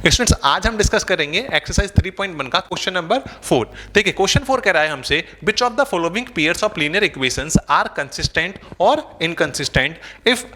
Students आज हम discuss करेंगे एक्सरसाइज 3.1 का क्वेश्चन नंबर 4। देखिए क्वेश्चन 4 कह रहा है हमसे which of the following pairs of linear equations are consistent और inconsistent, if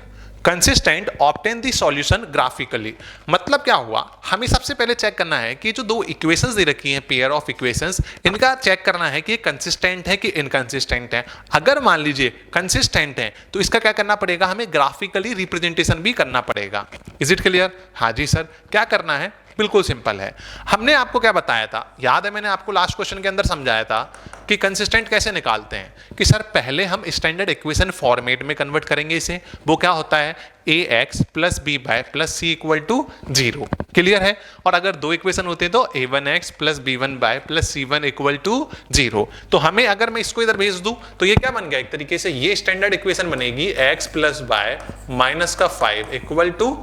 consistent obtain the solution graphically. मतलब क्या हुआ, हमें सबसे पहले चेक करना है कि जो दो इक्वेशंस दे रखी हैं पेयर ऑफ इक्वेशंस, इनका चेक करना है कि ये कंसिस्टेंट है कि इनकंसिस्टेंट है। अगर मान लीजिए कंसिस्टेंट है तो इसका क्या करना पड़ेगा, हमें ग्राफिकली रिप्रेजेंटेशन भी करना पड़ेगा। Is it clear? हाँ जी सर। क्या करना है, बिल्कुल सिंपल है। हमने आपको क्या बताया था, याद है मैंने आपको लास्ट क्वेश्चन के अंदर समझाया था कि कंसिस्टेंट कैसे निकालते हैं, कि सर पहले हम स्टैंडर्ड इक्वेशन फॉर्मेट में कन्वर्ट करेंगे इसे। वो क्या होता है, ax plus b y plus c equal to 0। Clear है? और अगर दो इक्वेशन होते हैं तो a1x plus b1 y plus c1 equal to 0। तो हमें अगर मैं इसको इधर भेज दूं तो ये क्या बन गया, एक तरीके से ये स्टैंडर्ड इक्वेशन बनेगी x प्लस बाय माइनस का 5 इक्वल टू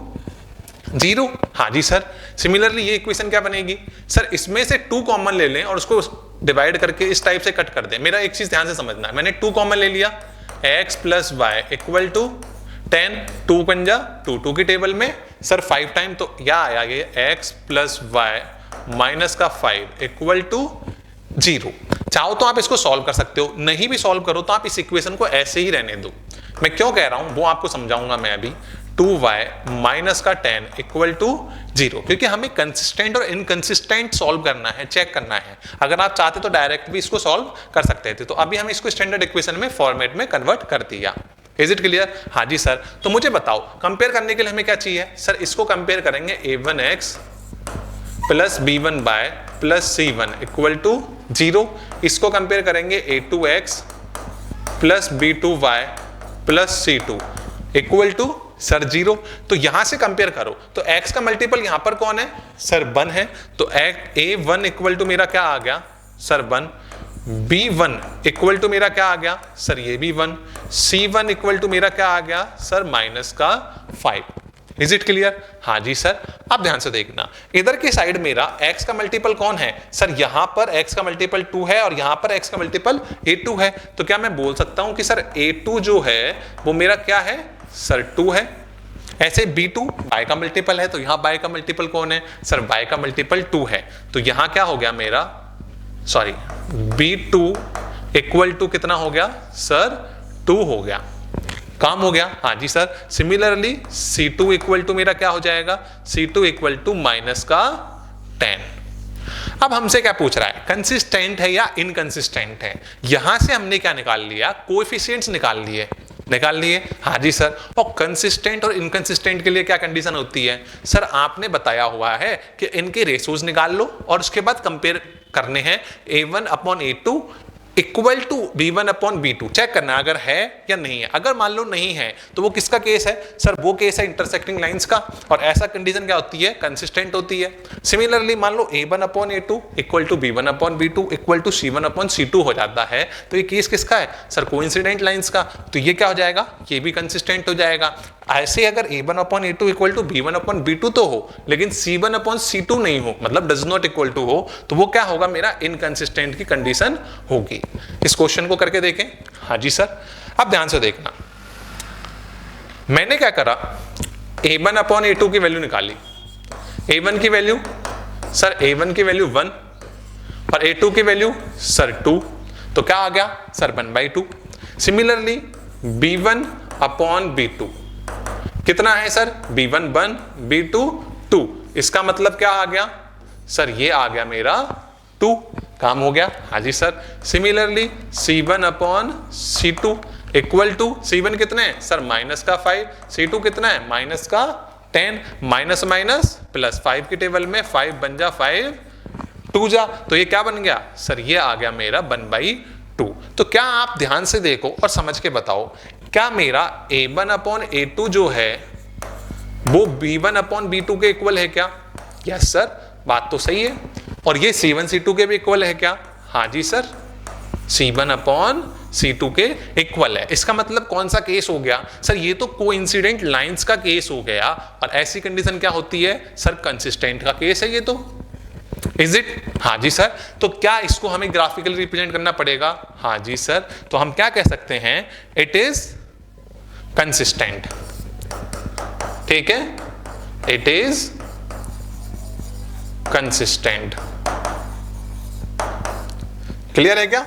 0। हाँ जी सर। सिमिलरली ये इक्वेशन क्या बनेगी, सर इसमें से 2 कॉमन ले लें और उसको डिवाइड करके इस टाइप से कट कर दें। मेरा एक चीज ध्यान से समझना है, मैंने 2 कॉमन ले लिया, x plus y equal to 10, 2 पंजा 2 की टेबल में सर 5 टाइम, तो क्या आया ये x प्लस वाई माइनस का 5 इक्वल टू 0। चाहो तो आप इसको सॉल्व कर सकते हो, नहीं भी सॉल्व करो तो आप इस इक्वेशन को ऐसे ही रहने दो। मैं क्यों कह रहा हूं वो आपको समझाऊंगा मैं अभी। 2y माइनस का 10 इक्वल टू 0, क्योंकि हमें कंसिस्टेंट और इनकंसिस्टेंट सॉल्व करना है, चेक करना है। अगर आप चाहते तो डायरेक्ट भी इसको सॉल्व कर सकते थे, तो अभी हम इसको स्टैंडर्ड इक्वेशन में फॉर्मेट में कन्वर्ट कर दिया। Is it clear? हाँ जी सर। तो मुझे बताओ कंपेयर करने के लिए हमें क्या चाहिए, सर इसको कंपेयर करेंगे a1x plus b1 y plus c1 equal to 0। इसको कंपेयर करेंगे a2x plus b2y plus c2 equal to sir 0। तो यहां से कंपेयर करो तो x का मल्टीपल यहां पर कौन है, सर 1 है, तो a1 इक्वल टू मेरा क्या आ गया, सर 1। b1 इक्वल टू मेरा क्या आ गया, सर ये भी 1। c1 इक्वल टू मेरा क्या आ गया, सर माइनस का 5। Is it clear? हाँ जी सर। अब ध्यान से देखना, इधर की साइड मेरा x का मल्टीपल कौन है, सर यहां पर x का मल्टीपल 2 है और यहां पर x का मल्टीपल a2 है। तो क्या मैं बोल सकता हूं कि सर a2 जो है वो मेरा क्या है, सर 2 है। ऐसे b2 y का मल्टीपल है, तो यहां y का मल्टीपल कौन है, सर y का मल्टीपल 2 है। तो यहां क्या हो गया मेरा, सॉरी b2 इक्वल टू कितना हो गया, सर 2 हो गया। काम हो गया? हाँ जी sir. Similarly c2 equal to मेरा क्या हो जाएगा, c2 इक्वल टू माइनस का 10। अब हमसे क्या पूछ रहा है, कंसिस्टेंट है या इनकंसिस्टेंट है। यहां से हमने क्या निकाल लिया, कोएफिशिएंट्स निकाल लिए। हाँ जी सर। और कंसिस्टेंट और इनकंसिस्टेंट के लिए क्या कंडीशन होती है, सर आपने बताया हुआ है कि इनके रेशोज निकाल लो और उसके बाद कंपेयर करने हैं a1 upon a2 equal to b1 upon b2। Check करना अगर है या नहीं है। अगर मान लो नहीं है तो वो किसका केस है, सर वो केस है इंटरसेक्टिंग लाइंस का, और ऐसा कंडीशन क्या होती है, कंसिस्टेंट होती है। सिमिलरली मान लो a1 upon a2 equal to b1 upon b2 equal to c1 upon c2 हो जाता है, तो ये केस किसका है, सर कोइंसिडेंट लाइंस का। तो ये क्या हो जाएगा, ये भी कंसिस्टेंट हो जाएगा। ऐसे अगर a1 upon a2 equal to b1 upon b2 तो हो, लेकिन c1 अपॉन c2 नहीं हो, मतलब डज नॉट इक्वल टू हो, तो वो क्या होगा, मेरा इनकंसिस्टेंट की कंडीशन होगी। इस क्वेश्चन को करके देखें। हाँ जी सर। अब ध्यान से देखना, मैंने क्या करा, a1 अपॉन a2 की वैल्यू निकाली। a1 की वैल्यू, सर a1 की वैल्यू 1 और a2 की वैल्यू सर 2, तो क्या आ गया, sir 1/2। Similarly b1 upon b2 कितना है, सर b1 1 b2 2। इसका मतलब क्या आ गया, सर ये आ गया मेरा 2। काम हो गया? हाँ जी sir. Similarly c1 upon c2 equal to, c1 कितना है, सर माइनस का 5, c2 कितना है, माइनस का 10। माइनस माइनस प्लस 5 की टेबल में 5 बन जा 5 2 जा, तो ये क्या बन गया, सर ये आ गया मेरा 1/2। तो क्या आप ध्यान से देखो और समझ के बताओ, क्या मेरा a1 अपॉन a2 जो है वो b1 अपॉन b2 के इक्वल है क्या? यस सर, बात तो सही है। और ये c1 c2 के भी इक्वल है क्या? हाँ जी सर, c1 अपॉन c2 के इक्वल है। इसका मतलब कौन सा केस हो गया, सर ये तो कोइंसिडेंट लाइंस का केस हो गया, और ऐसी कंडीशन क्या होती है, सर कंसिस्टेंट का केस है ये तो। Is it? हाँ जी सर। तो क्या इसको हमें ग्राफिकली रिप्रेजेंट करना पड़ेगा? हाँ जी सर। तो हम क्या कह सकते हैं, इट इज कंसिस्टेंट। ठीक है, इट इज कंसिस्टेंट। क्लियर है क्या?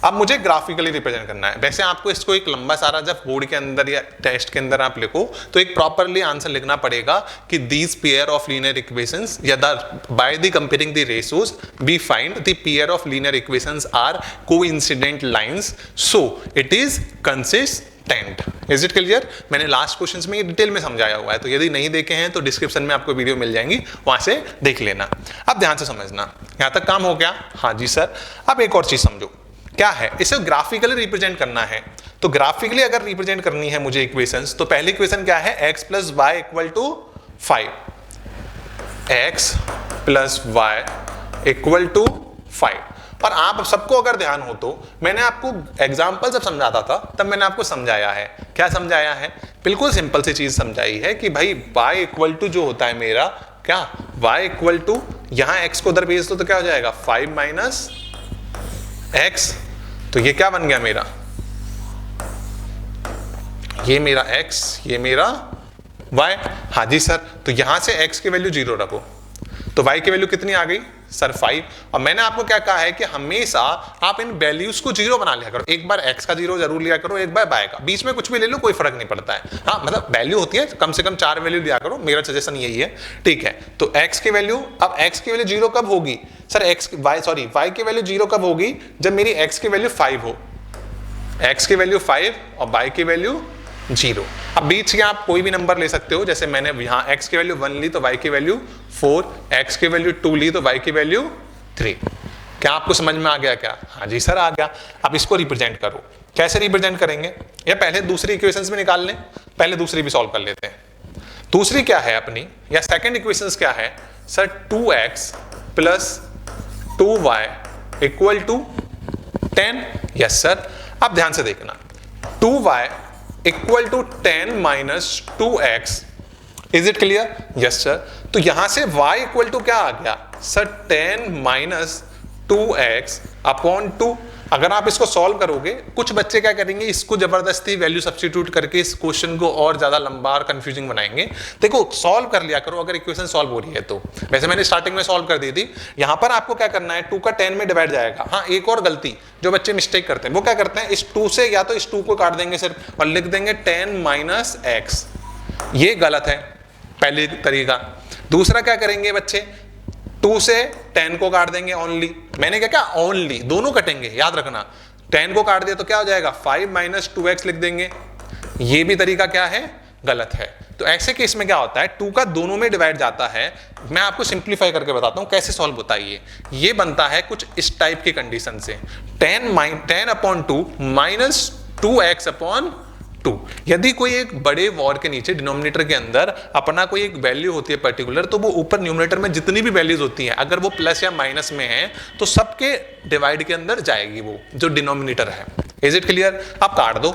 अब मुझे ग्राफिकली रिप्रेजेंट करना है। वैसे आपको इसको एक लंबा सारा जब बोर्ड के अंदर या टेस्ट के अंदर आप लिखो तो एक प्रॉपरली आंसर लिखना पड़ेगा कि these pair of linear equations या by the comparing the ratios we find the pair of linear equations are coincident lines so it is consistent. Is it clear? मैंने लास्ट क्वेश्चंस में ये detail में समझाया हुआ है, तो यदि नहीं देखे हैं तो डिस्क्रिप्शन में आपको वीडियो मिल जाएंगी, वहां से देख लेना। अब ध्यान से समझना, यहां तक काम हो गया? हाँ जी सर। अब एक और चीज समझो, क्या है इसे ग्राफिकली रिप्रेजेंट करना है। तो ग्राफिकली अगर रिप्रेजेंट करनी है मुझे इक्वेशंस, तो पहली इक्वेशन क्या है? x plus y equal to 5, x plus y equal to 5। और आप सबको अगर ध्यान हो तो मैंने आपको एग्जाम्पल जब समझाता था तब मैंने आपको समझाया है। क्या समझाया है? बिल्कुल सिंपल सी चीज समझाई है कि भाई y इक्वल टू जो होता है मेरा, क्या y इक्वल टू, यहां x को उधर भेज दो तो क्या हो जाएगा? 5 माइनस x। तो ये क्या बन गया मेरा? ये मेरा x, ये मेरा y। हाँ जी सर। तो यहां से x की वैल्यू 0 रखो, तो y की वैल्यू कितनी आ गई सर? 5। और मैंने आपको क्या कहा है कि हमेशा आप इन वैल्यूज को 0 बना लिया करो। एक बार x का 0 जरूर लिया करो, एक बार y का, बीच में कुछ भी ले लो कोई फर्क नहीं पड़ता है। हाँ मतलब वैल्यू होती है, कम से कम 4 वैल्यू लिया करो, मेरा सजेशन यही है, ठीक है। तो x की वैल्यू, अब x की वैल्यू 0 कब होगी सर? y की वैल्यू 0 कब होगी? जब मेरी x की वैल्यू 5 हो। x की वैल्यू 5 और y की वैल्यू 0। अब बीच के आप कोई भी नंबर ले सकते हो, जैसे मैंने यहाँ x की वैल्यू 1 ली तो y की वैल्यू 4, x की वैल्यू 2 ली तो y की वैल्यू 3। क्या आपको समझ में आ गया क्या? हाँ जी सर आ गया। अब इसको रिप्रेजेंट करो, कैसे रिप्रेजेंट करेंगे? या पहले दूसरी इक्वेशंस भी निकाल लें, पहले दूसरी भी सॉल्व कर लेते हैं। दूसरी क्या है अपनी, या सेकेंड इक्वेशंस क्या है sir? 2x plus 2y equal to 10। Yes sir. अब ध्यान से देखना, 2y equal to 10 minus 2x। Is it clear? Yes sir. तो यहां से y इक्वल टू क्या आ गया सर? 10 minus 2x upon 2। अगर आप इसको सॉल्व करोगे, कुछ बच्चे क्या करेंगे, इसको जबरदस्ती वैल्यू सब्स्टिट्यूट करके इस क्वेश्चन को और ज्यादा लंबा और कंफ्यूजिंग बनाएंगे। देखो सॉल्व कर लिया करो अगर इक्वेशन सॉल्व हो रही है तो। वैसे मैंने स्टार्टिंग में सॉल्व कर दी थी। यहां पर आपको क्या करना है, 2 का 10 में डिवाइड जाएगा। हाँ एक और गलती जो बच्चे मिस्टेक करते हैं, वो क्या करते हैं, इस 2 से या तो इस 2 को काट देंगे सिर्फ और लिख देंगे 10 माइनस x। ये गलत है पहले तरीका। दूसरा क्या करेंगे बच्चे, 2 से 10 को काट देंगे ओनली। मैंने क्या क्या? ओनली, दोनों कटेंगे, याद रखना। 10 को काट दिया तो क्या हो जाएगा? 5 माइनस 2x लिख देंगे। ये भी तरीका क्या है? गलत है। तो ऐसे केस में क्या होता है, 2 का दोनों में डिवाइड जाता है। मैं आपको सिंप्लीफाई करके बताता हूं कैसे सॉल्व होता है। ये बनता है कुछ इस टाइप की कंडीशन से, 10 अपॉन 2 माइनस 2x अपॉन 2। यदि कोई एक बड़े वॉर के नीचे डिनोमिनेटर के अंदर अपना कोई एक वैल्यू होती है पर्टिकुलर, तो वो ऊपर न्यूमरेटर में जितनी भी वैल्यूज होती हैं, अगर वो प्लस या माइनस में है तो सबके डिवाइड के अंदर जाएगी वो जो डिनोमिनेटर है। Is it clear? आप काट दो,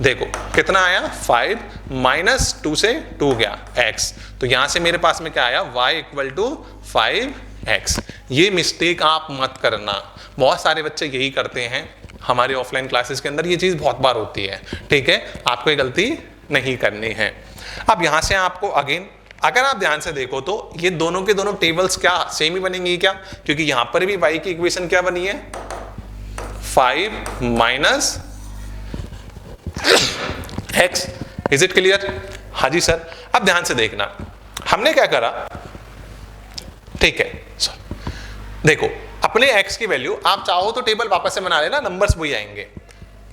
देखो कितना आया? 5 माइनस 2 से 2 गया x। तो यहां से मेरे पास में क्या आया? y equal to 5x। ये मिस्टेक आप मत करना, बहुत सारे बच्चे यही करते हैं। हमारे ऑफलाइन क्लासेस के अंदर ये चीज बहुत बार होती है, ठीक है? आपको ये गलती नहीं करनी है। अब यहां से आपको अगेन, अगर आप ध्यान से देखो तो ये दोनों के दोनों टेबल्स क्या सेम ही बनेंगी क्या? क्योंकि यहां पर भी y की इक्वेशन क्या बनी है? 5 minus x। Is it clear? हाँ जी सर। अब ध्यान से देखना, हमने क्या करा, ठीक है देखो अपने x की वैल्यू, आप चाहो तो टेबल वापस से बना लेना, नंबर्स वही आएंगे।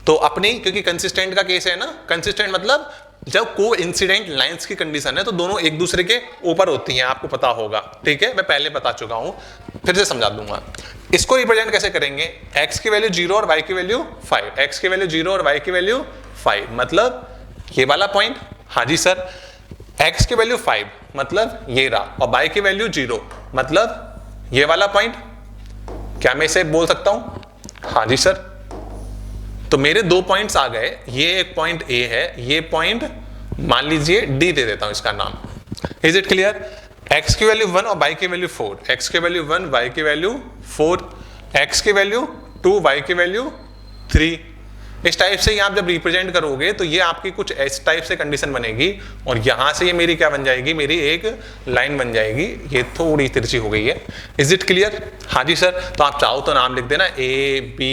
तो अपनी, क्योंकि कंसिस्टेंट का केस है ना, कंसिस्टेंट मतलब जब को इंसिडेंट लाइंस की कंडीशन है तो दोनों एक दूसरे के ऊपर होती हैं, आपको पता होगा, ठीक है? मैं पहले बता चुका हूं, फिर से समझा दूंगा। इसको रिप्रेजेंट कैसे करेंगे, x की वैल्यू 0 और y की वैल्यू 5, x की वैल्यू 0 और y की वैल्यू 5, मतलब ये वाला पॉइंट। हाँ जी सर। x की वैल्यू 5 मतलब ये रहा, और y की वैल्यू 0 मतलब ये वाला पॉइंट। क्या मैं इसे बोल सकता हूं? हाँ जी सर। तो मेरे 2 पॉइंट्स आ गए, ये एक पॉइंट A है, ये पॉइंट मान लीजिए D दे देता हूं इसका नाम। Is it clear? x की वैल्यू 1 और y की वैल्यू 4, x की वैल्यू 1, y की वैल्यू 4, x की वैल्यू 2, y की वैल्यू 3। इस टाइप से आप जब रिप्रेजेंट करोगे तो ये आपकी कुछ इस टाइप से कंडीशन बनेगी और यहां से ये मेरी क्या बन जाएगी, मेरी एक लाइन बन जाएगी। ये थोड़ी तिरछी हो गई है। Is it clear? हाँ जी सर। तो आप चाहो तो नाम लिख देना A B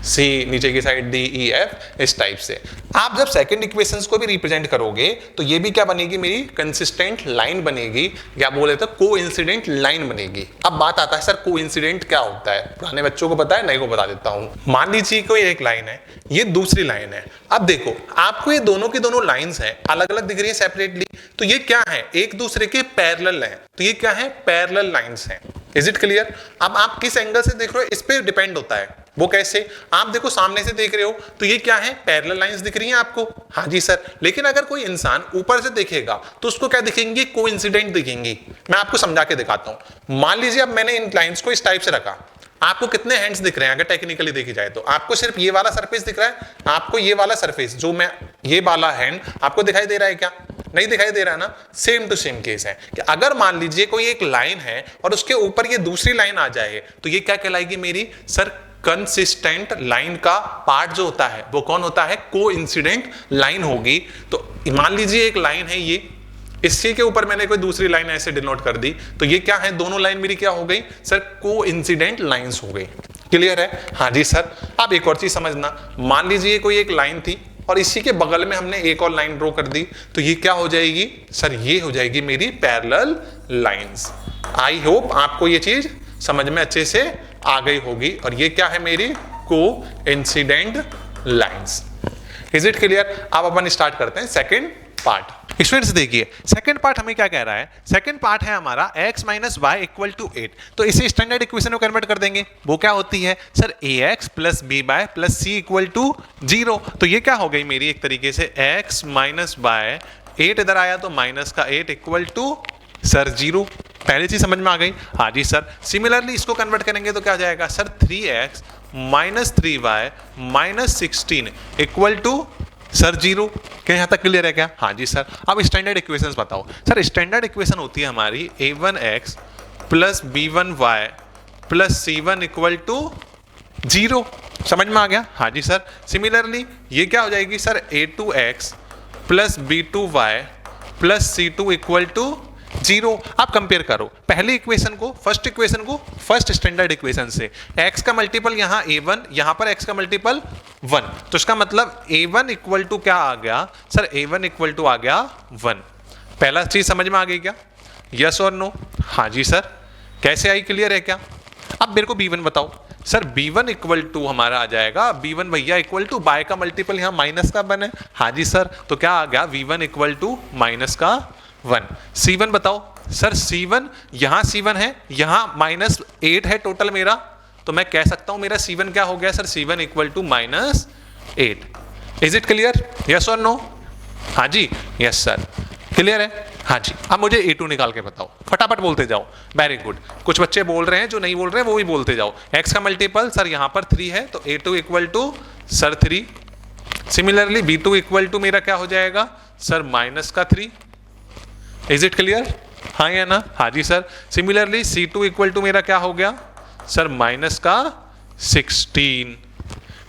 C, नीचे की साइड D E F, इस टाइप से। आप जब सेकंड इक्वेशंस को भी रिप्रेजेंट करोगे तो ये भी क्या बनेगी, मेरी कंसिस्टेंट लाइन बनेगी, या बोले तो कोइंसिडेंट लाइन बनेगी। अब बात आता है सर कोइंसिडेंट क्या होता है, पुराने बच्चों को पता है, नए को बता देता हूं। मान लीजिए कोई एक लाइन है, ये दूसरी लाइन है। अब देखो आपको ये दोनों की दोनों लाइंस हैं, अलग अलग दिख रही है सेपरेटली, तो ये क्या है, एक दूसरे के पैरेलल हैं, तो ये क्या है, पैरेलल लाइंस हैं। Is it clear? अब आप किस एंगल से देख रहे हो इस पे डिपेंड होता है। वो कैसे, आप देखो सामने से देख रहे हो तो ये क्या है, पैरेलल लाइंस दिख रही हैं आपको। हाँ जी सर। लेकिन अगर कोई इंसान ऊपर से देखेगा तो उसको क्या दिखेंगी, कोइंसिडेंट दिखेंगी। मैं आपको समझा के दिखाता हूं। मान लीजिए अब मैंने इन लाइंस को इस टाइप से रखा, आपको कितने हैंड्स दिख रहे हैं अगर टेक्निकली देखी जाए तो? आपको सिर्फ ये वाला सरफेस दिख रहा है, आपको ये वाला सरफेस जो मैं ये वाला हैंड आपको दिखाई दे रहा है क्या? नहीं दिखाई दे रहा ना। सेम टू सेम केस है कि अगर मान लीजिए कोई एक लाइन है और उसके ऊपर ये दूसरी लाइन आ जाए तो ये क्या कहलाएगी मेरी, सर कंसिस्टेंट लाइन का पार्ट जो होता है वो कौन होता है, कोइंसिडेंट लाइन होगी। तो मान लीजिए एक लाइन है ये, इसी के ऊपर मैंने कोई दूसरी लाइन ऐसे डिनोट कर दी, तो ये क्या है, दोनों लाइन मेरी क्या हो गई सर, कोइंसिडेंट लाइंस हो गई। क्लियर है? हाँ जी सर। अब एक और चीज समझना, मान लीजिए कोई एक लाइन थी और इसी के बगल में हमने एक और लाइन ड्रॉ कर दी, तो ये क्या हो जाएगी सर, ये हो जाएगी मेरी पैरेलल लाइंस। आई होप आपको ये चीज समझ में अच्छे से आ गई होगी। और ये क्या है, मेरी coincident lines. Is it clear? अब अपन स्टार्ट करते हैं सेकंड पार्ट। स्टूडेंट्स देखिए सेकंड पार्ट हमें क्या कह रहा है, सेकंड पार्ट है हमारा x minus y equal to 8। तो इसे स्टैंडर्ड इक्वेशन में कन्वर्ट कर देंगे। वो क्या होती है sir, ax plus b y plus c equal to 0। तो ये क्या हो गई मेरी एक तरीके से x माइनस बाय 8 इधर आया तो माइनस का 8 इक्वल टू सर 0। पहली चीज समझ में आ गई? हाँ जी सर। सिमिलरली इसको कन्वर्ट करेंगे तो क्या हो जाएगा sir, 3x minus 3y minus 16 equal to sir 0। क्या यहां तक क्लियर है क्या? हाँ जी सर। अब स्टैंडर्ड इक्वेशंस बताओ सर। स्टैंडर्ड इक्वेशन होती है हमारी a1x plus b1y plus c1 equal to 0। समझ में आ गया? हाँ जी सर। सिमिलरली ये क्या हो जाएगी sir, a2x plus b2y plus c2 equal to 0। आप कंपेयर करो पहली इक्वेशन को, फर्स्ट इक्वेशन को फर्स्ट स्टैंडर्ड इक्वेशन से। x का मल्टीपल यहाँ a1, यहाँ पर x का मल्टीपल 1, तो इसका मतलब a1 इक्वल टू क्या आ गया सर, a1 इक्वल टू आ गया 1। पहला चीज समझ में आ गई क्या? यस और नो? हाँ जी सर। कैसे आई, क्लियर है क्या? अब मेरे को b1 बताओ सर। b1 इक्वल टू हमारा आ जाएगा, b1 भैया इक्वल टू बाय का मल्टीपल यहाँ माइनस का 1 है। हाँ जी सर। तो क्या आ गया, v1 इक्वल टू माइनस का 1। C1 बताओ सर। C1 यहाँ C1 है, यहाँ माइनस 8 है टोटल मेरा, तो मैं कह सकता हूं मेरा C1 क्या हो गया sir, C1 equal to minus 8। Is it clear? Yes और नो? हाँ जी यस सर। क्लियर है? हाँ जी। अब मुझे A2 निकाल के बताओ, फटाफट बोलते जाओ। Very good. कुछ बच्चे बोल रहे हैं, जो नहीं बोल रहे हैं वो भी बोलते जाओ। x का मल्टीपल सर यहाँ पर 3 है, तो A2 equal to sir 3। Similarly B2 equal to मेरा क्या हो जाएगा सर, माइनस का 3। Is it clear? हाँ या ना? हाँ जी sir. Similarly C2 equal to मेरा क्या हो गया सर, माइनस का 16।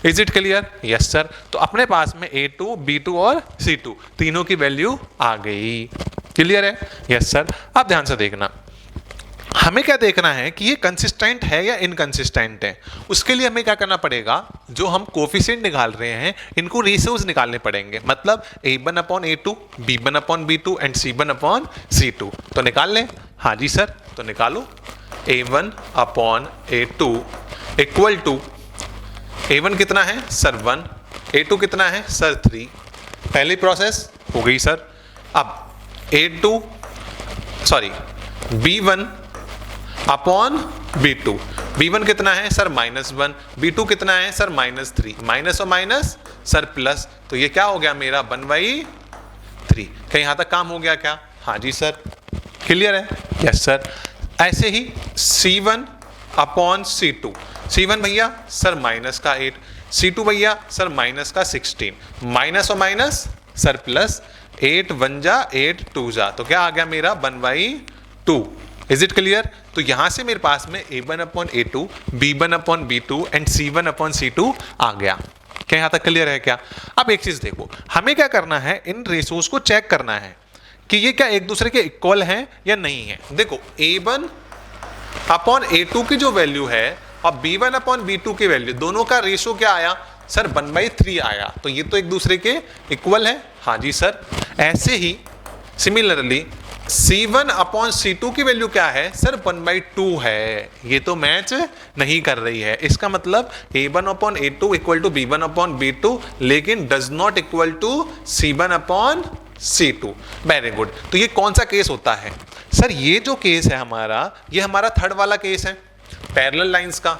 Is it clear? Yes sir. तो अपने पास में A2, B2 और C2 तीनों की वैल्यू आ गई। क्लियर है? Yes sir. अब ध्यान से देखना, हमें क्या देखना है कि ये कंसिस्टेंट है या इनकंसिस्टेंट है। उसके लिए हमें क्या करना पड़ेगा, जो हम कोफिशिएंट निकाल रहे हैं इनको रेशियोज निकालने पड़ेंगे। मतलब a1 upon a2, b1 upon b2 and c1 upon c2। तो निकाल लें। हाँ जी सर। तो निकालो a1 upon a2 equal to, a1 कितना है सर 1, a2 कितना है सर 3। पहली प्रोसेस हो गई सर। अब b1 अपॉन b2, b1 कितना है सर -1, b2 कितना है सर -3, माइनस और माइनस सर प्लस, तो ये क्या हो गया मेरा 1/3। क्या यहाँ तक काम हो गया क्या? हाँ जी सर। क्लियर है? Yes sir. ऐसे ही c1 अपॉन c2, c1 भैया सर माइनस का 8, c2 भैया सर माइनस का 16, माइनस और माइनस सर प्लस, 8 1 जा 8 2 जा, तो क्या आ गया मेरा 1/2। Is it clear? तो यहां से मेरे पास में a1 upon a2, b1 upon b2 and c1 upon c2 आ गया। क्या यहाँ तक क्लियर है क्या? अब एक चीज देखो, हमें क्या करना है, इन रेशोज को चेक करना है कि ये क्या एक दूसरे के इक्वल हैं या नहीं है। देखो A1 अपॉन A2 की जो वैल्यू है और B1 अपॉन B2 की वैल्यू, दोनों का रेशो क्या आया सर? 1/3 आया। तो ये तो एक दूसरे के इक्वल है। हाँ जी सर। ऐसे ही सिमिलरली C1 अपॉन C2 की वैल्यू क्या है सर? 1/2 है। ये तो मैच नहीं कर रही है। इसका मतलब A1 upon A2 equal to B1 upon B2, लेकिन does not equal to C1 upon C2। Very good. तो ये कौन सा केस होता है सर? ये जो केस है हमारा, ये हमारा थर्ड वाला केस है पैरेलल लाइंस का।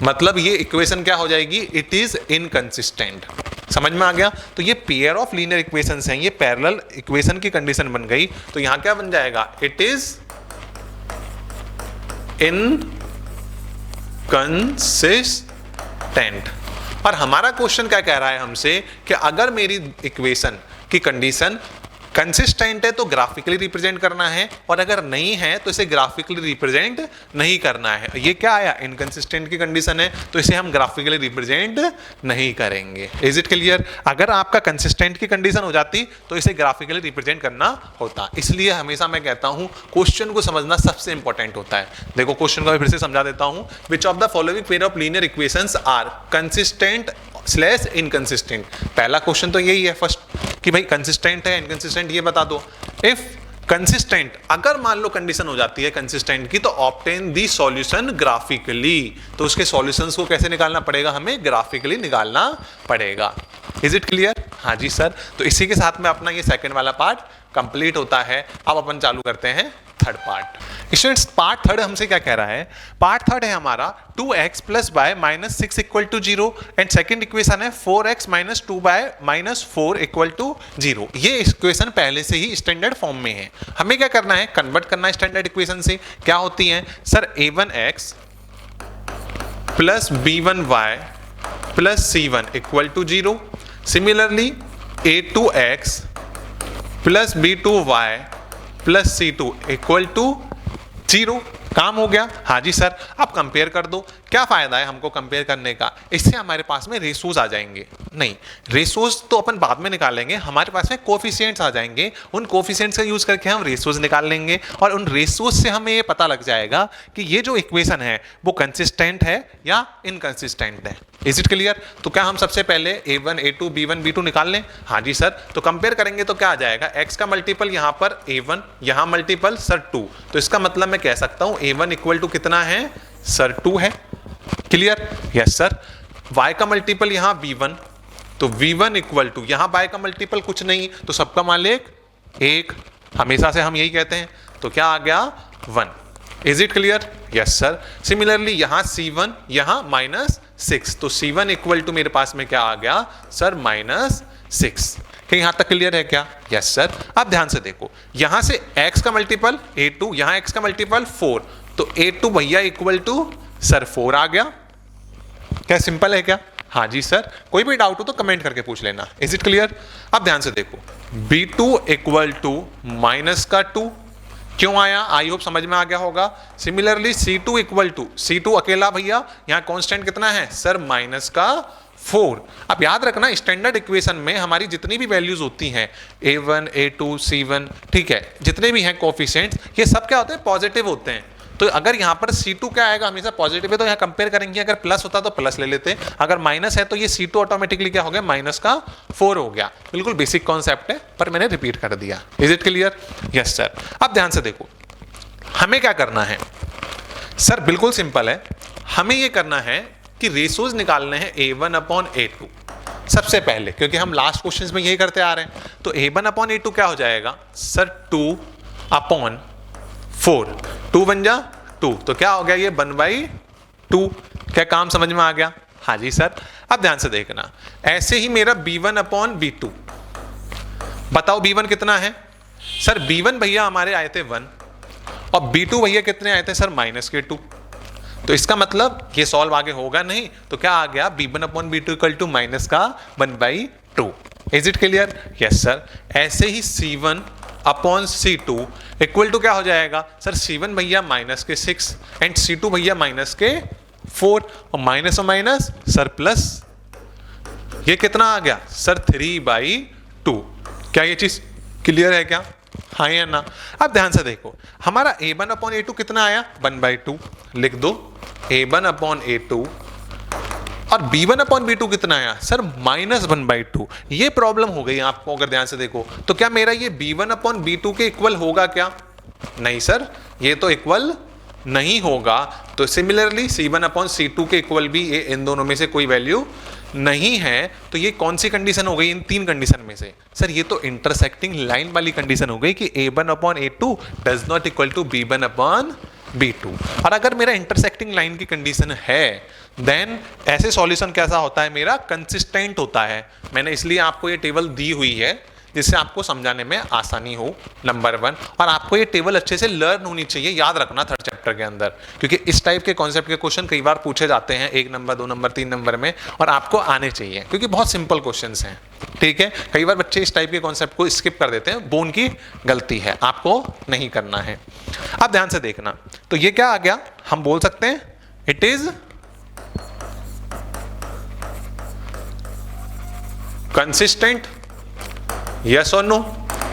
मतलब ये इक्वेशन क्या हो जाएगी? It is inconsistent. समझ में आ गया? तो ये पेयर ऑफ लीनियर इक्वेशंस हैं, ये पैरेलल इक्वेशन की कंडीशन बन गई। तो यहां क्या बन जाएगा? It is inconsistent. और हमारा क्वेश्चन क्या कह रहा है हमसे कि अगर मेरी इक्वेशन की कंडीशन कंसिस्टेंट है तो ग्राफिकली रिप्रेजेंट करना है, और अगर नहीं है तो इसे ग्राफिकली रिप्रेजेंट नहीं करना है। ये क्या आया? इनकंसिस्टेंट की कंडीशन है, तो इसे हम ग्राफिकली रिप्रेजेंट नहीं करेंगे। Is it clear? अगर आपका कंसिस्टेंट की कंडीशन हो जाती तो इसे ग्राफिकली रिप्रेजेंट करना होता। इसलिए हमेशा मैं कहता हूं क्वेश्चन को समझना सबसे इंपॉर्टेंट होता है। देखो क्वेश्चन को मैं फिर से समझा देता हूं। Which of the following pair of linear equations are consistent slash inconsistent. पहला क्वेश्चन तो यही है फर्स्ट, कि भाई कंसिस्टेंट है इनकंसिस्टेंट ये बता दो। इफ कंसिस्टेंट, अगर मान लो कंडीशन हो जाती है कंसिस्टेंट की, तो ऑब्टेन दी सॉल्यूशन ग्राफिकली। तो उसके सॉल्यूशंस को कैसे निकालना पड़ेगा? हमें ग्राफिकली निकालना पड़ेगा। Is it clear? हाँ जी सर। तो इसी के साथ में अपना ये सेकंड वाला पार्ट कंप्लीट होता है। अब अपन चालू करते हैं third part. Students part third हमसे क्या कह रहा है? पार्ट थर्ड है हमारा 2x plus y minus 6 equal to 0 and second equation है 4x minus 2 y minus 4 equal to 0। ये इक्वेशन पहले से ही स्टैंडर्ड फॉर्म में है। हमें क्या करना है? कन्वर्ट करना है स्टैंडर्ड इक्वेशन से। क्या होती है sir? a1x plus b1y plus c1 equal to 0। Similarly a2x plus b2y plus C2 equal to 0। काम हो गया। हाँ जी सर। अब कंपेयर कर दो। क्या फायदा है हमको कंपेयर करने का? इससे हमारे पास में रेशोज आ जाएंगे। नहीं, रेशोज तो अपन बाद में निकालेंगे, हमारे पास में कोफिशिएंट्स आ जाएंगे। उन कोफिशिएंट्स का यूज करके हम रेशोज निकाल लेंगे, और उन रेशोज से हमें ये पता लग जाएगा कि ये जो इक्वेशन है वो कंसिस्टेंट है या इनकंसिस्टेंट है। Is it clear? तो क्या हम सबसे पहले a1 a2 b1 b2 निकाल लें? हाँ जी सर। तो कंपेयर करेंगे तो क्या आ जाएगा? x का मल्टीपल यहाँ पर a1, यहाँ मल्टीपल सर 2। तो इसका मतलब मैं कह सकता हूँ a1 इक्वल टू कितना है सर? 2 है। क्लियर? Yes sir. y का मल्टीपल यहाँ b1, तो v1 इक्वल टू, यहाँ y का मल्टीपल कुछ नहीं, तो सबका मालिक 1। हमेशा से हम यही कहते हैं। तो क्या आ गया? 1। Is it clear? Yes sir. Similarly यहाँ C1, यहाँ -6, तो C1 इक्वल टू मेरे पास में क्या आ गया सर? -6। कि यहाँ तक क्लियर है क्या? Yes sir. अब ध्यान से देखो, यहाँ से x का मल्टीपल a2, यहाँ x का मल्टीपल 4, तो a2 भैया इक्वल टू सर 4 आ गया। क्या सिंपल है क्या? हाँ जी सर। कोई भी डाउट हो तो कमेंट करके पूछ लेना। Is it clear? अब ध्यान से देखो, b2 इक्वल टू माइनस का 2 क्यों आया? आई होप समझ में आ गया होगा। Similarly C2 equal to, C2 अकेला भैया, यहाँ कांस्टेंट कितना है सर? माइनस का 4। अब याद रखना स्टैंडर्ड इक्वेशन में हमारी जितनी भी वैल्यूज होती हैं a1 a2 c1, ठीक है, जितने भी हैं कोफिशिएंट्स, ये सब क्या होते हैं? पॉजिटिव होते हैं। तो अगर यहाँ पर C2 क्या आएगा? हमेशा पॉजिटिव है, तो यहाँ कंपेयर करेंगे। अगर प्लस होता तो प्लस ले लेते, अगर माइनस है तो ये C2 ऑटोमेटिकली क्या हो गया? माइनस का 4 हो गया। बिल्कुल बेसिक कॉन्सेप्ट है, पर मैंने रिपीट कर दिया। Is it clear? Yes sir. अब ध्यान से देखो, हमें क्या करना है सर? बिल्कुल सिंपल है। हमें ये करना है कि रेशोज निकालने हैं a1 अपॉन a2 सबसे पहले, क्योंकि हम लास्ट क्वेश्चंस में यही करते आ रहे हैं। तो a1 अपॉन a2 क्या हो जाएगा सर? 2 अपॉन 4, 2 बन जा 2, तो क्या हो गया? ये 1/2। क्या काम समझ में आ गया? हाँ जी सर। अब ध्यान से देखना, ऐसे ही मेरा b1 अपॉन b2, बताओ b1 कितना है सर? b1 भैया हमारे आए थे 1, और b2 भैया कितने आए थे सर? -2। तो इसका मतलब ये सॉल्व आगे होगा नहीं, तो क्या आ गया? b1 upon b2 equal to minus का 1/2। Is it clear? Yes sir. ऐसे ही c1 upon c2 equal to क्या हो जाएगा सर? c1 भैया -6 एंड c2 भैया -4, और माइनस सर प्लस। ये कितना आ गया सर 3/2। क्या ये चीज क्लियर है क्या? हाँ या ना? अब ध्यान से देखो, हमारा a1/a2 कितना आया 1/2, लिख दो a1/a2, और b1/b2 कितना आया सर -1/2। ये प्रॉब्लम हो गई आपको अगर ध्यान से देखो तो। क्या मेरा ये b1/b2 के इक्वल होगा क्या? नहीं सर, ये तो इक्वल नहीं होगा। तो सिमिलरली c1/c2 के इक्वल भी ये इन दोनों में से कोई वैल्यू नहीं है। तो ये कौन सी कंडीशन हो गई इन तीन कंडीशन में से? सर ये तो इंटरसेक्टिंग लाइन वाली कंडीशन हो गई कि a1/a2 does not equal to b1/b2। और अगर मेरा इंटरसेक्टिंग लाइन की कंडीशन है देन ऐसे सॉल्यूशन कैसा होता है मेरा? कंसिस्टेंट होता है। मैंने इसलिए आपको ये टेबल दी हुई है जिससे आपको समझाने में आसानी हो, नंबर 1। और आपको ये टेबल अच्छे से लर्न होनी चाहिए, याद रखना थर्ड चैप्टर के अंदर, क्योंकि इस टाइप के कॉन्सेप्ट के क्वेश्चन कई बार पूछे जाते हैं 1 नंबर 2 नंबर 3 नंबर में, और आपको आने चाहिए क्योंकि बहुत सिंपल क्वेश्चंस हैं। ठीक है, कई बार बच्चे इस टाइप के कॉन्सेप्ट को स्किप कर देते हैं, वो उनकी गलती है, आपको नहीं करना है। अब ध्यान से देखना, तो ये क्या आ गया? हम बोल सकते हैं इट इज कंसिस्टेंट, यस और नो?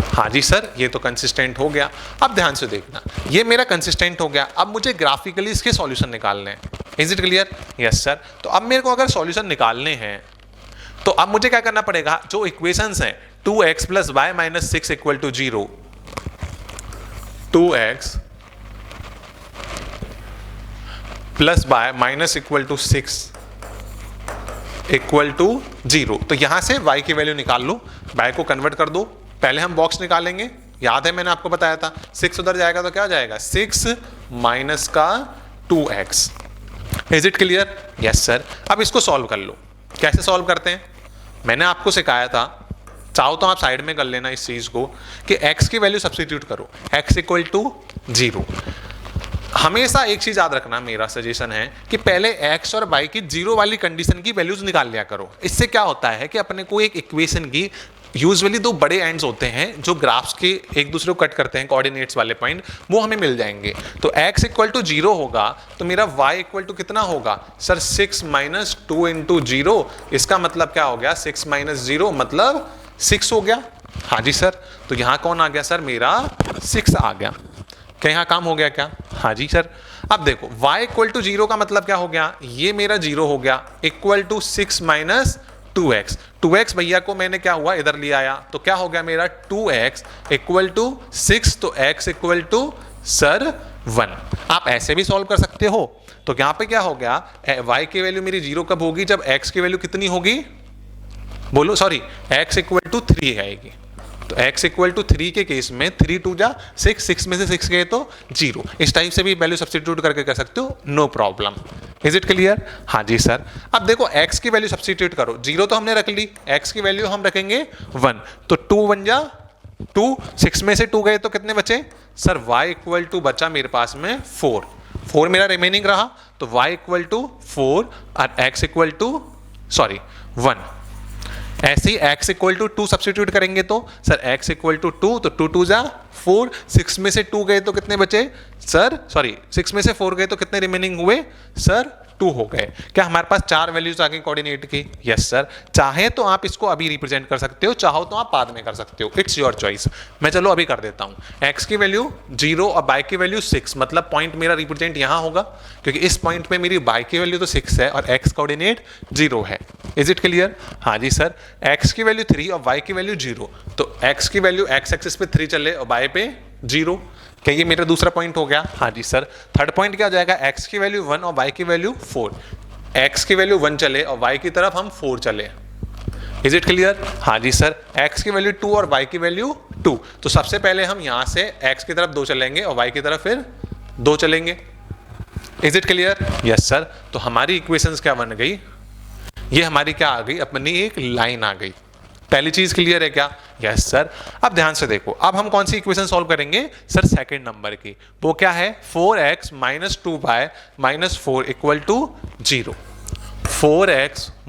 हाँ जी सर, ये तो कंसिस्टेंट हो गया। अब ध्यान से देखना, ये मेरा कंसिस्टेंट हो गया। अब मुझे ग्राफिकली इसके सॉल्यूशन निकालने हैं। Is it clear? Yes sir. तो अब मेरे को अगर सॉल्यूशन निकालने हैं तो अब मुझे क्या करना पड़ेगा? जो इक्वेशंस हैं 2x + y - 6 = 0, 2x + y - 6 = 0। तो यहां से y की वैल्यू निकाल लो, y को कन्वर्ट कर दो। पहले हम बॉक्स निकालेंगे, याद है मैंने आपको बताया था 6 उधर जाएगा तो क्या हो जाएगा 6 - 2x। Is it clear? Yes sir. अब इसको सॉल्व कर लो। कैसे सॉल्व करते हैं? मैंने आपको सिखाया था, चाहो तो आप साइड में कर लेना इस चीज को, कि x की वैल्यू सब्स्टिट्यूट करो, x = 0। हमेशा एक चीज याद रखना, मेरा सजेशन है कि पहले x और y की 0 वाली कंडीशन की वैल्यूज निकाल लिया करो। इससे क्या होता है कि अपने को एक इक्वेशन की यूजुअली 2 बड़े एंड्स होते हैं जो ग्राफ्स के एक दूसरे को कट करते हैं, कोऑर्डिनेट्स वाले पॉइंट, वो हमें मिल जाएंगे। तो x = 0 होगा तो मेरा y = कितना होगा सर 6 - 2 × 0। इसका मतलब क्या हो गया? 6 - 0 मतलब 6 हो गया। हाँ जी सर। तो यहां कौन आ गया सर? मेरा 6 आ गया। क्या यहाँ काम हो गया क्या? हाँ जी सर। अब देखो y = 0 का मतलब क्या हो गया? ये मेरा 0 हो गया, = 6 - 2x। 2x भैया को मैंने क्या हुआ इधर ले आया, तो क्या हो गया मेरा 2x = 6, तो x = सर 1। आप ऐसे भी सॉल्व कर सकते हो। तो यहाँ पे क्या हो गया? y की वैल्यू मेरी 0 कब होगी? जब x की वैल्यू कितनी होगी? बोलो, सॉरी, x = 3 आएगी। तो x = 3 के केस में 3 × 2 = 6, 6 में से 6 गए तो 0। इस टाइप से भी वैल्यू सब्स्टिट्यूट करके कर सकते हो, no problem. Is it clear? हाँ जी सर। अब देखो x की वैल्यू सब्स्टिट्यूट करो, 0 तो हमने रख ली, x की वैल्यू हम रखेंगे 1, तो 2 × 1 = 2, 6 में से 2 गए तो कितने बचे सर? y = बचा मेरे पास में 4 मेरा रिमेनिंग रहा, तो y = 4 और x = 1। ऐसे ही x = 2 सब्स्टिट्यूट करेंगे तो सर x = 2, तो 2 × 2 = 4, 6 में से 2 गए तो कितने बचे सर? सॉरी, 6 में से 4 गए तो कितने रिमेनिंग हुए सर? 2 हो गए। क्या हमारे पास 4 वैल्यूज आ गई कोऑर्डिनेट की? Yes sir. चाहे तो आप इसको अभी रिप्रेजेंट कर सकते हो, चाहो तो आप बाद में कर सकते हो, इट्स योर चॉइस। मैं चलो अभी कर देता हूं। x की वैल्यू 0 और y की वैल्यू 6, मतलब पॉइंट मेरा रिप्रेजेंट यहां होगा, क्योंकि इस पॉइंट पे मेरी y की वैल्यू तो 6 है और x कोऑर्डिनेट 0 है। Is it clear? हाँ जी सर। x की वैल्यू 3 और y की वैल्यू 0, तो x की वैल्यू x एक्सिस पे 3 चले और y पे 0। क्या ये मेरा दूसरा पॉइंट हो गया? हाँ जी सर। थर्ड पॉइंट क्या हो जाएगा? x की वैल्यू 1 और y की वैल्यू 4। x की वैल्यू 1 चले और y की तरफ हम 4 चले। Is it clear? हाँ जी सर। x की वैल्यू 2 और y की वैल्यू 2, तो सबसे पहले हम यहां से x की तरफ 2 चलेंगे और y की तरफ फिर 2 चलेंगे। Is it clear? Yes sir. तो हमारी इक्वेशंस क्या बन गई? ये हमारी क्या आ गई? अपनी एक लाइन आ गई। पहली चीज क्लियर है क्या? Yes sir. अब ध्यान से देखो, अब हम कौन सी इक्वेशन सॉल्व करेंगे सर? सेकंड नंबर की। वो क्या है? 4x - 2y - 4 = 0। 4x -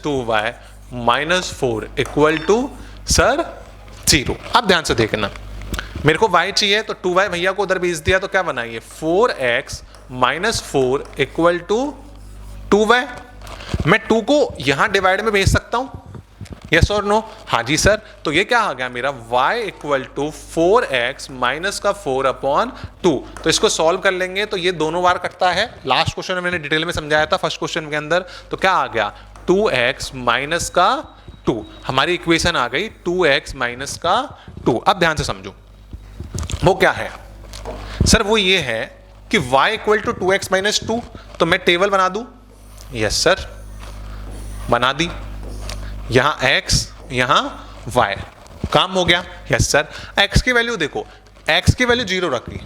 2y - 4 = sir 0। अब ध्यान से देखना, मेरे को y चाहिए तो 2y भैया को उधर भेज दिया, तो क्या बनाइए 4x - 4 = 2y। मैं 2 को यहां डिवाइड में भेज सकता हूं, यस और नो? हाँ जी सर। तो ये क्या आ गया मेरा y equal to 4x minus का 4/2। तो इसको सॉल्व कर लेंगे तो ये दोनों बार कटता है। लास्ट क्वेश्चन में मैंने डिटेल में समझाया था फर्स्ट क्वेश्चन के अंदर। तो क्या आ गया 2x माइनस का 2, हमारी इक्वेशन आ गई 2x माइनस का 2। अब ध्यान से समझो वो क्या है सर, वो ये है कि y equal to 2x minus 2। तो मैं टेबल बना दूं, यस सर बना दी, यहां x यहां y, काम हो गया, यस सर। x की वैल्यू देखो, x की वैल्यू 0 रखी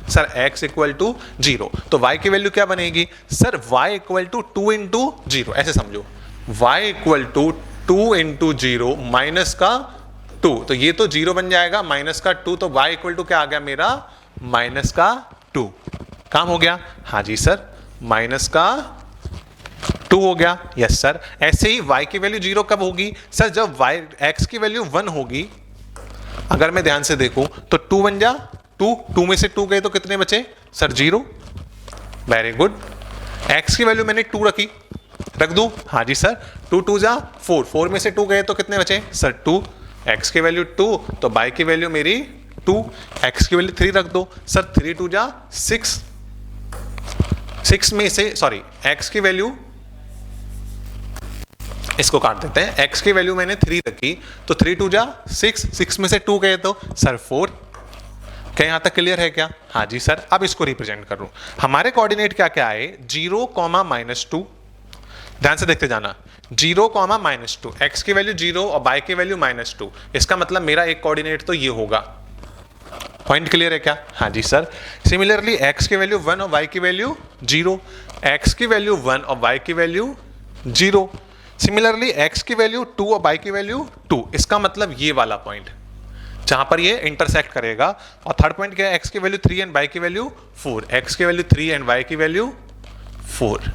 सर, x इक्वल टू 0, तो y की वैल्यू क्या बनेगी sir, y equal to 2 into 0, ऐसे समझो y equal to 2 into 0 minus का 2, तो ये तो 0 बन जाएगा, माइनस का 2, तो y इक्वल टू क्या आ गया मेरा माइनस का 2। काम हो गया, हाँ जी सर, माइनस का 2 हो गया, यस सर। ऐसे ही y की वैल्यू 0 कब होगी सर, जब x की वैल्यू 1 होगी। अगर मैं ध्यान से देखूं तो 2 बन जा 2 में से 2 गए तो कितने बचे सर 0, वेरी गुड। x की वैल्यू मैंने 2 रखी, रख दूं, हाँ जी सर, 2 जा 4 में से 2 गए तो कितने बचे सर 2, x की वैल्यू 2 तो y की वैल्यू मेरी 2, x की वैल्यू 3 रख दो सर, 3 जा 6 में से सॉरी x की वैल्यू, इसको काट देते हैं, x की वैल्यू मैंने 3 रखी तो 3 जा 6 में से 2 गए तो सर 4। क्या यहां तक क्लियर है क्या? हाँ जी सर। अब इसको रिप्रेजेंट करूं, हमारे कोऑर्डिनेट क्या क्या आए 0, -2। ध्यान से देखते जाना, 0, -2, x की वैल्यू 0 और y की वैल्यू -2। इसका मतलब मेरा एक कोऑर्डिनेट तो ये होगा। पॉइंट क्लियर है क्या? हाँ जी सर। सिमिलरली x की वैल्यू 1 और y की वैल्यू 0, x की वैल्यू 1 और y की वैल्यू 0। सिमिलरली x की वैल्यू 2 और y की वैल्यू 2। इसका मतलब ये वाला पॉइंट जहां पर ये इंटरसेक्ट करेगा। और थर्ड पॉइंट क्या है, x की वैल्यू 3 एंड y की वैल्यू 4, x की वैल्यू 3 एंड y की वैल्यू 4।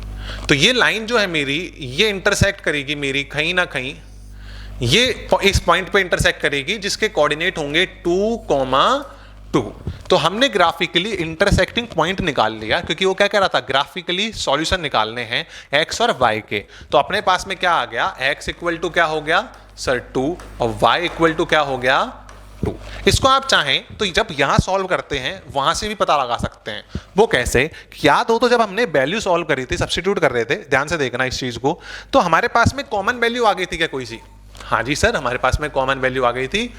तो ये लाइन जो है मेरी, ये इंटरसेक्ट करेगी मेरी कहीं ना कहीं, ये इस पॉइंट पे इंटरसेक्ट करेगी जिसके कोऑर्डिनेट होंगे 2, 2। तो हमने ग्राफिकली इंटरसेक्टिंग पॉइंट निकाल लिया, क्योंकि वो क्या कह रहा था, ग्राफिकली सॉल्यूशन निकालने हैं x और y के। तो अपने पास में क्या आ गया, x इक्वल टू क्या हो गया सर 2 और y इक्वल टू क्या हो गया 2। इसको आप चाहें तो जब यहां सॉल्व करते हैं वहां से भी पता लगा सकते हैं। वो कैसे, याद हो तो जब हमने वैल्यू सॉल्व करी थी, सब्स्टिट्यूट कर रहे थे, ध्यान से देखना इस चीज को, तो हमारे पास में कॉमन वैल्यू आ गई थी क्या कोई सी? हाँ जी सर, हमारे पास में कॉमन वैल्यू आ गई थी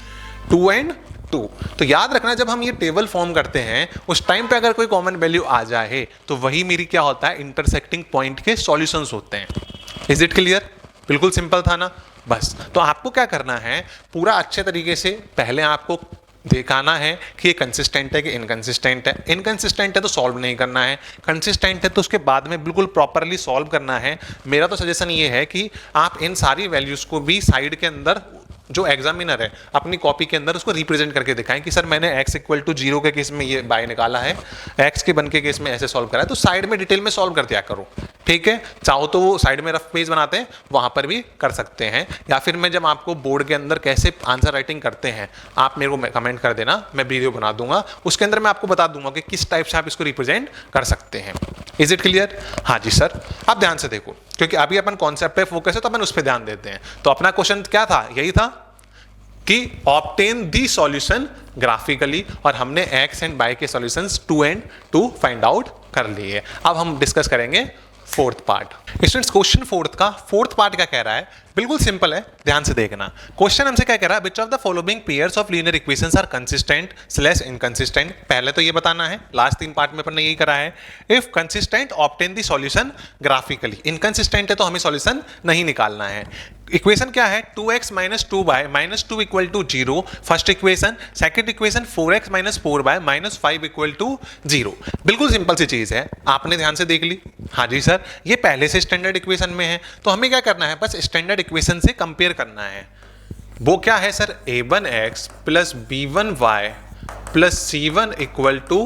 2 एंड 2। तो याद रखना जब हम ये टेबल फॉर्म करते हैं उस टाइम पे अगर कोई कॉमन वैल्यू आ जाए तो वही मेरी क्या होता है, इंटरसेक्टिंग पॉइंट के सॉल्यूशंस होते हैं। Is it clear? बिल्कुल सिंपल था ना। बस तो आपको क्या करना है, पूरा अच्छे तरीके से पहले आपको दिखाना है कि ये कंसिस्टेंट है कि इनकंसिस्टेंट है। इनकंसिस्टेंट है तो सॉल्व नहीं करना है, कंसिस्टेंट है तो उसके बाद में बिल्कुल प्रॉपरली सॉल्व करना है। मेरा तो सजेशन ये है कि आप इन सारी वैल्यूज़ को भी साइड के अंदर, जो एग्जामिनर है अपनी कॉपी के अंदर उसको रिप्रेजेंट करके दिखाएं कि सर मैंने x इक्वल टू 0 के केस में ये बाय निकाला है, x के बन के केस में ऐसे सॉल्व करा है। तो साइड में डिटेल में सॉल्व कर दिया करो, ठीक है। चाहो तो वो साइड में रफ पेज बनाते हैं वहां पर भी कर सकते हैं, या फिर मैं जब आपको बोर्ड के अंदर कैसे आंसर राइटिंग करते हैं आप मेरे को कमेंट कर देना, मैं वीडियो बना दूंगा, उसके अंदर मैं आपको बता दूंगा कि किस टाइप से आप इसको रिप्रेजेंट कर सकते हैं। Is it clear? हाँ जी सर। अब ध्यान से देखो, क्योंकि अभी अपन कॉन्सेप्ट पे फोकस है तो अपन उस पर ध्यान देते हैं। तो अपना क्वेश्चन क्या था, यही था कि ऑब्टेन दी सॉल्यूशन ग्राफिकली, और हमने x एंड y के सॉल्यूशंस 2 एंड 2 फाइंड आउट कर लिए। अब हम डिस्कस करेंगे fourth part. Students question fourth part क्या कह रहा है, बिल्कुल सिंपल है, ध्यान से देखना। क्वेश्चन हमसे क्या कह रहा है, which of the following pairs of linear equations are consistent / inconsistent. पहले तो ये बताना है, लास्ट 3 पार्ट में अपन ने यही करा है। If consistent obtain the solution graphically, inconsistent है तो हमें सॉल्यूशन नहीं निकालना है। इक्वेशन क्या है, 2x - 2y -2 equal to 0 first equation. Second equation 4x - 4y -5 equal to 0। बिल्कुल सिंपल सी चीज है, आपने ध्यान से देख ली। हाँ जी सर, ये पहले से स्टैंडर्ड इक्वेशन में है, तो हमें क्या करना है, बस स्टैंडर्ड इक्वेशन से कंपेयर करना है। वो क्या है sir, a1x + b1y + c1 equal to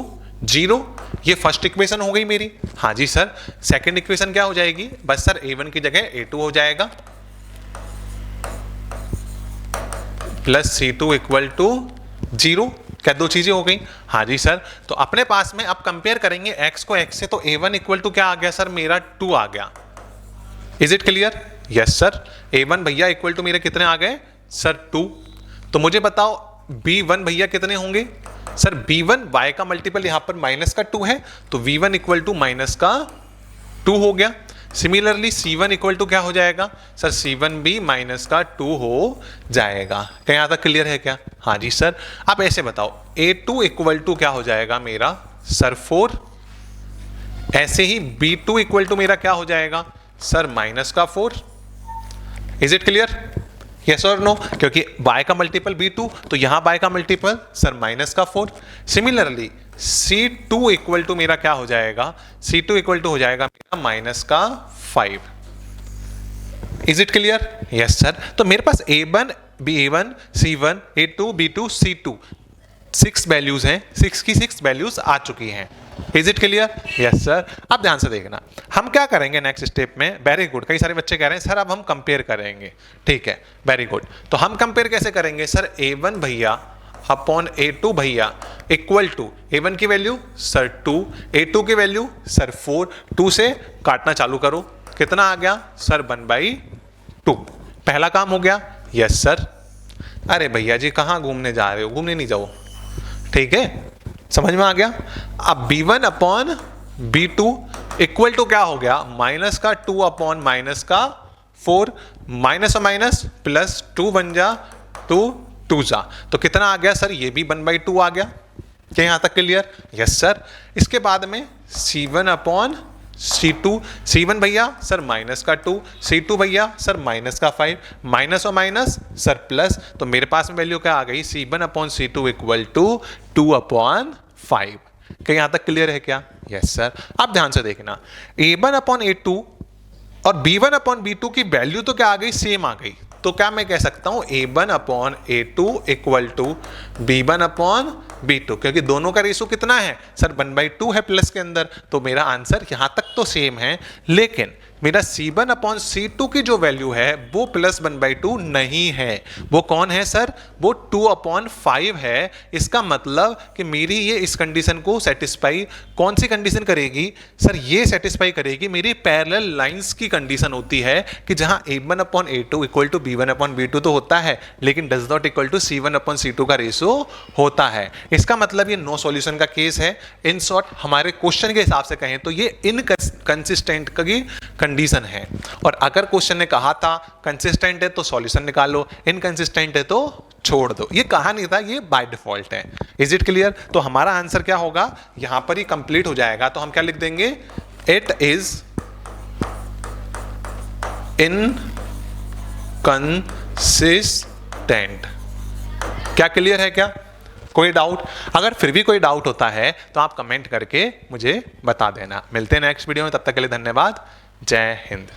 0। ये फर्स्ट इक्वेशन हो गई मेरी। हाँ जी सर। सेकंड इक्वेशन क्या हो जाएगी, बस सर a1 की जगह a2 हो जाएगा प्लस c2 इक्वल टू 0। क्या 2 चीजें हो गई? हाँ जी सर। तो अपने पास में अब कंपेयर करेंगे x को x से, तो a1 इक्वल टू क्या आ गया सर, मेरा 2 आ गया। Is it clear? Yes sir. A1 भैया इक्वल टू मेरे कितने आ गए सर 2। तो मुझे बताओ B1 भैया कितने होंगे सर? B1 y का मल्टीपल यहां पर माइनस का 2 है तो V1 इक्वल टू माइनस का 2 हो गया। सिमिलरली C1 इक्वल टू क्या हो जाएगा सर? C1 भी माइनस का 2 हो जाएगा। क्या यहां तक क्लियर है क्या? हाँ जी सर। अब ऐसे बताओ A2 इक्वल टू क्या हो जाएगा मेरा सर 4। ऐसे ही B2 इक्वल टू मेरा क्या हो जाएगा सर? माइनस का 4। Is it clear? यस और नो? क्योंकि y का मल्टीपल B2 तो यहां y का मल्टीपल सर माइनस का 4। सिमिलरली C2 इक्वल टू मेरा क्या हो जाएगा? C2 इक्वल टू हो जाएगा मेरा माइनस का 5। Is it clear? Yes sir. तो मेरे पास A1 B1 C1 A2 B2 C2 6 values हैं, 6 की 6 वैल्यूज आ चुकी हैं। Is it clear? Yes sir. अब ध्यान से देखना हम क्या करेंगे नेक्स्ट स्टेप में। Very good. कई सारे बच्चे कह रहे हैं सर अब हम कंपेयर करेंगे। ठीक है, वेरी गुड। तो हम कंपेयर कैसे करेंगे सर? A1 भैया अपॉन A2 भैया इक्वल टू A1 की वैल्यू सर 2, A2 की वैल्यू सर 4। 2 से काटना चालू करो, कितना आ गया सर? 1/2। पहला काम हो गया। Yes sir. अरे भैया जी कहाँ घूमने जा रहे हो? घूमने नहीं जाओ, ठीक है, समझ में आ गया। अब B1 upon B2 equal to क्या हो गया? माइनस का 2 अपॉन माइनस का 4। माइनस और माइनस प्लस 2 बन जा 2 2 जा तो कितना आ गया सर? ये भी 1/2 आ गया। क्या यहां तक क्लियर? Yes sir. इसके बाद में C1 अपॉन C2। C1 भैया सर माइनस का 2, C2 भैया सर माइनस का 5। माइनस और माइनस सर प्लस, तो मेरे पास में वैल्यू क्या आ गई? C1 upon C2 equal to 2 upon 5। क्या यहां तक क्लियर है क्या? Yes sir. अब ध्यान से देखना A1 अपॉन A2 और B1 अपॉन B2 की वैल्यू तो क्या आ गई? सेम आ गई। तो क्या मैं कह सकता हूं A1 upon A2 equal to B1 upon B2, क्योंकि दोनों का रेशो कितना है सर? 1/2 है प्लस के अंदर। तो मेरा आंसर यहां तक तो सेम है, लेकिन मेरा C1 अपॉन C2 की जो वैल्यू है वो प्लस 1/2 नहीं है। वो कौन है सर? वो 2 अपॉन 5 है। इसका मतलब कि मेरी ये इस कंडीशन को सेटिस्फाई कौन सी कंडीशन करेगी सर? ये सेटिस्फाई करेगी मेरी पैरेलल लाइंस की कंडीशन होती है कि जहां A1 upon A2 equal to B1 upon B2 तो होता है, लेकिन does not equal to C1 upon C2 का रेशो होता है। इसका मतलब ये नो सॉल्यूशन का केस है। इन शॉर्ट हमारे क्वेश्चन के हिसाब से कहें तो ये इनकंसिस्टेंट की कंडीशन है। और अगर क्वेश्चन ने कहा था कंसिस्टेंट है तो सॉल्यूशन निकालो, इनकंसिस्टेंट है तो छोड़ दो। ये कहा नहीं था, ये बाय डिफॉल्ट है। Is it clear? तो हमारा आंसर क्या होगा? यहां पर ही कंप्लीट हो जाएगा। तो हम क्या लिख देंगे? It is inconsistent. क्या क्लियर है क्या? कोई डाउट? अगर फिर भी कोई डाउट होता है तो आप कमेंट करके मुझे बता देना। मिलते हैं नेक्स्ट वीडियो में, तब तक के लिए धन्यवाद। जय हिंद।